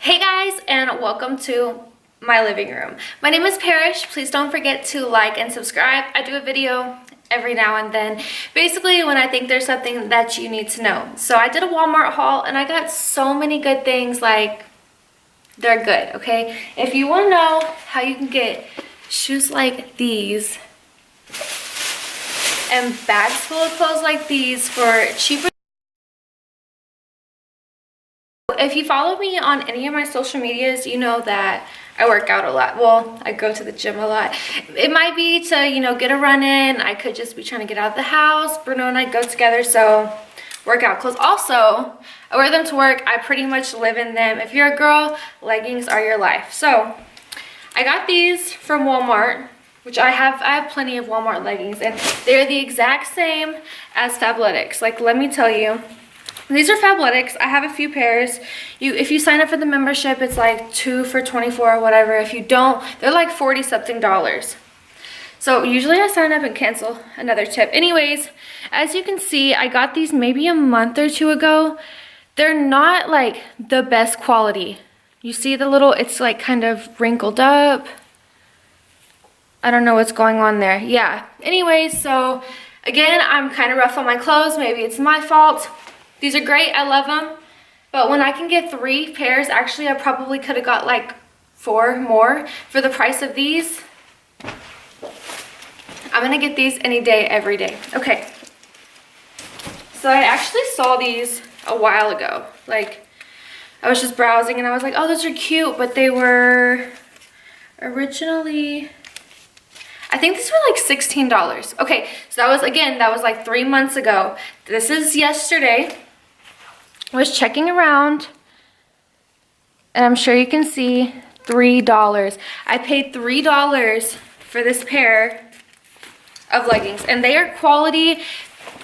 Hey guys, and welcome to my living room. My name is Parrish. Please don't forget to like and subscribe. I do a video every now and then, basically when I think there's something that you need to know. So I did a Walmart haul and I got so many good things, like they're good, okay? If you want to know how you can get shoes like these and bags full of clothes like these for cheaper. If you follow me on any of my social medias, you know that I work out a lot. Well, I go to the gym a lot. It might be to, get a run in. I could just be trying to get out of the house. Bruno and I go together, so workout clothes. Also, I wear them to work. I pretty much live in them. If you're a girl, leggings are your life. So I got these from Walmart, which I have plenty of Walmart leggings, and they're the exact same as Fabletics. Like, let me tell you. These are Fabletics. I have a few pairs. If you sign up for the membership, it's like 2 for $24 or whatever. If you don't, they're like $40-something. So usually I sign up and cancel. Another tip. Anyways, as you can see, I got these maybe a month or two ago. They're not like the best quality. You see the little, it's like kind of wrinkled up. I don't know what's going on there. Yeah. Anyways, so again, I'm kind of rough on my clothes. Maybe it's my fault. These are great, I love them, but when I can get 3 pairs, actually I probably could have got like 4 more for the price of these. I'm gonna get these any day, every day. Okay, so I actually saw these a while ago. Like, I was just browsing and I was like, oh, those are cute, but they were originally, I think these were like $16. Okay, so that was like 3 months ago. This is yesterday. I was checking around and I'm sure you can see $3. I paid $3 for this pair of leggings, and they are quality.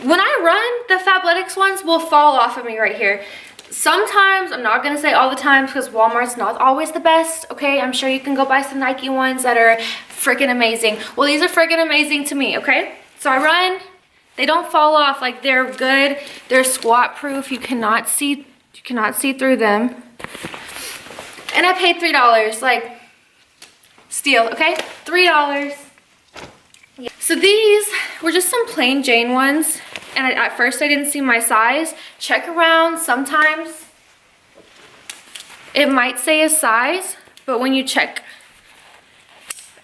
When I run, the Fabletics ones will fall off of me right here. Sometimes, I'm not gonna say all the time because Walmart's not always the best, okay? I'm sure you can go buy some Nike ones that are freaking amazing. Well, these are freaking amazing to me, okay? So I run. They don't fall off, like they're good. They're squat proof. You cannot see through them. And I paid $3, like steal, okay? $3. Yeah. So these were just some plain Jane ones. And at first I didn't see my size. Check around. Sometimes it might say a size, but when you check,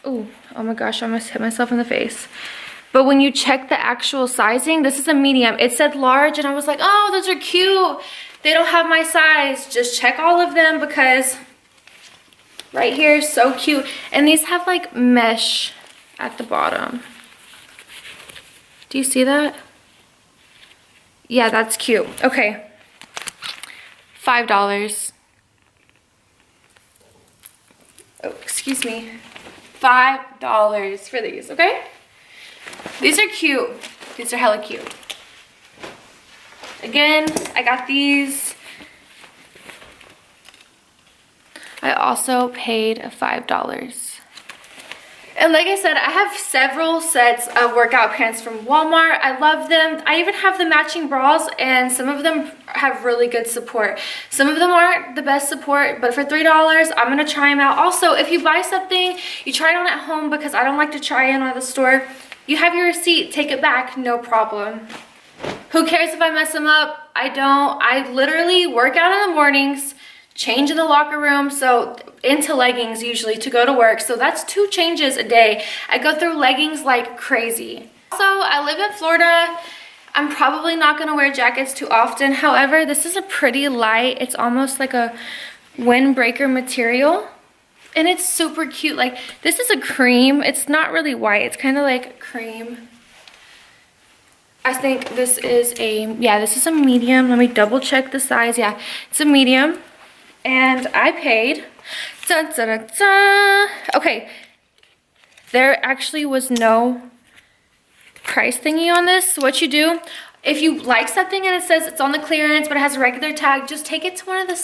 oh my gosh, I almost hit myself in the face. But when you check the actual sizing, this is a medium. It said large and I was like, oh, those are cute. They don't have my size. Just check all of them because right here is so cute. And these have like mesh at the bottom. Do you see that? Yeah, that's cute. Okay. $5. Oh, excuse me. $5 for these, okay? These are cute. These are hella cute. Again, I got these. I also paid $5. And like I said, I have several sets of workout pants from Walmart. I love them. I even have the matching bras, and some of them have really good support. Some of them aren't the best support, but for $3, I'm gonna try them out. Also, if you buy something, you try it on at home, because I don't like to try it on at the store. You have your receipt, take it back, no problem. Who cares if I mess them up? I don't. I literally work out in the mornings, change in the locker room, so into leggings usually to go to work. So that's 2 changes a day. I go through leggings like crazy. Also, I live in Florida. I'm probably not gonna wear jackets too often. However, this is a pretty light, it's almost like a windbreaker material. And it's super cute. Like, this is a cream. It's not really white. It's kind of like cream. I think this is this is a medium. Let me double check the size. Yeah, it's a medium. And I paid, dun, dun, dun, dun. Okay, there actually was no price thingy on this. So what you do, if you like something and it says it's on the clearance but it has a regular tag, just take it to one of the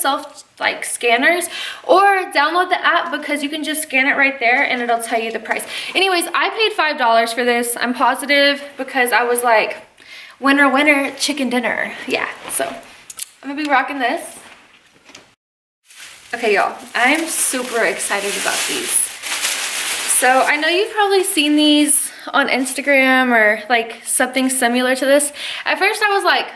scanners, or download the app, because you can just scan it right there and it'll tell you the price. Anyways, I paid $5 for this. I'm positive, because I was like, winner, winner, chicken dinner. Yeah, so I'm gonna be rocking this. Okay, y'all, I'm super excited about these. So I know you've probably seen these on Instagram or like something similar to this. At first I was like,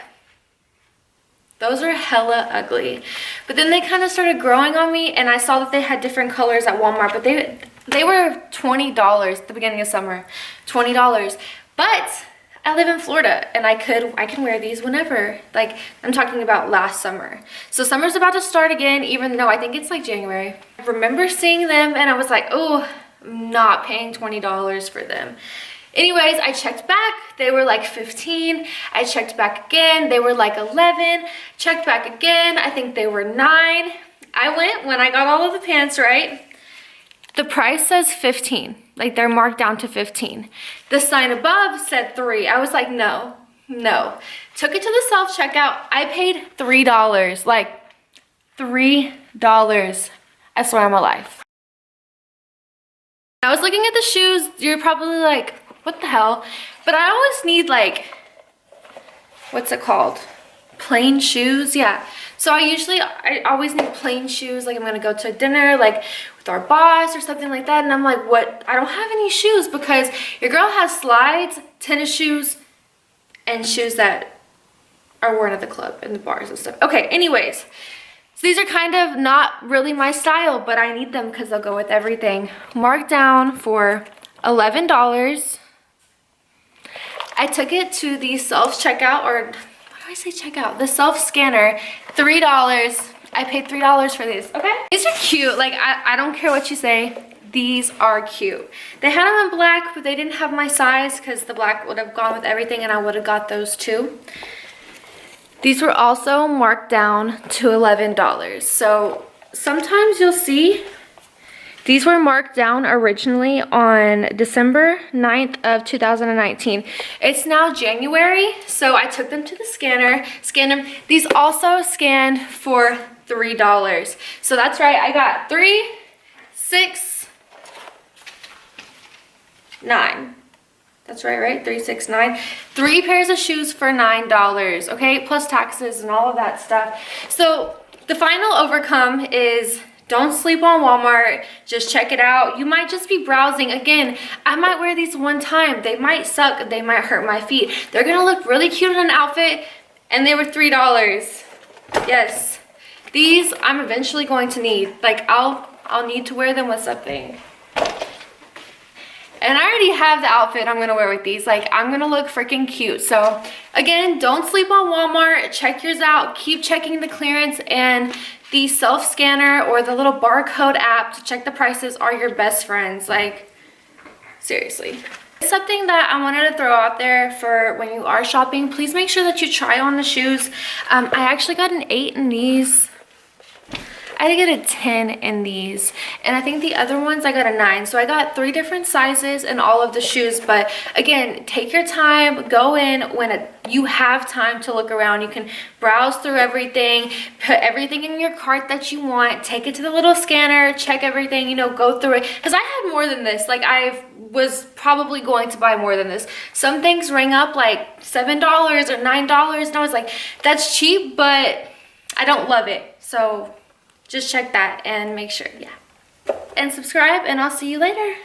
those are hella ugly. But then they kind of started growing on me, and I saw that they had different colors at Walmart, but they were $20 at the beginning of summer. $20. But I live in Florida, and I can wear these whenever. Like, I'm talking about last summer. So summer's about to start again, even though I think it's like January. I remember seeing them, and I was like, oh, I'm not paying $20 for them. Anyways, I checked back, they were like 15. I checked back again, they were like 11. Checked back again, I think they were 9. I went when I got all of the pants, right? The price says 15, like they're marked down to 15. The sign above said 3. I was like, no. Took it to the self-checkout, I paid $3, like $3. I swear on my life. I was looking at the shoes, you're probably like, what the hell? But I always need like, what's it called? Plain shoes, yeah. So I always need plain shoes, like I'm gonna go to dinner, like with our boss or something like that. And I'm like, what? I don't have any shoes because your girl has slides, tennis shoes, and shoes that are worn at the club and the bars and stuff. Okay, anyways. So these are kind of not really my style, but I need them because they'll go with everything. Marked down for $11. I took it to the self-checkout, or what do I say checkout? The self-scanner, $3. I paid $3 for these, okay? These are cute, like I don't care what you say. These are cute. They had them in black, but they didn't have my size because the black would have gone with everything and I would have got those too. These were also marked down to $11. So sometimes you'll see these were marked down originally on December 9th of 2019. It's now January, so I took them to the scanner, scanned them. These also scanned for $3. So that's right, I got 3, 6, 9. That's right? 3, 6, 9. 3 pairs of shoes for $9, okay? Plus taxes and all of that stuff. So the final overcome is don't sleep on Walmart. Just check it out. You might just be browsing. Again, I might wear these one time. They might suck. They might hurt my feet. They're gonna look really cute in an outfit, and they were $3. Yes. These I'm eventually going to need. Like I'll need to wear them with something. And I already have the outfit I'm gonna wear with these. Like, I'm gonna look freaking cute. So again, don't sleep on Walmart. Check yours out. Keep checking the clearance, and the self-scanner or the little barcode app to check the prices are your best friends. Like, seriously. Something that I wanted to throw out there for when you are shopping, please make sure that you try on the shoes. I actually got an 8 in these. I did get a 10 in these, and I think the other ones I got a 9. So I got 3 different sizes in all of the shoes. But again, take your time, go in when you have time to look around. You can browse through everything, put everything in your cart that you want, take it to the little scanner, check everything, you know, go through it. Because I had more than this. Like, I was probably going to buy more than this. Some things rang up like $7 or $9, and I was like, that's cheap, but I don't love it. So just check that and make sure, yeah. And subscribe, and I'll see you later.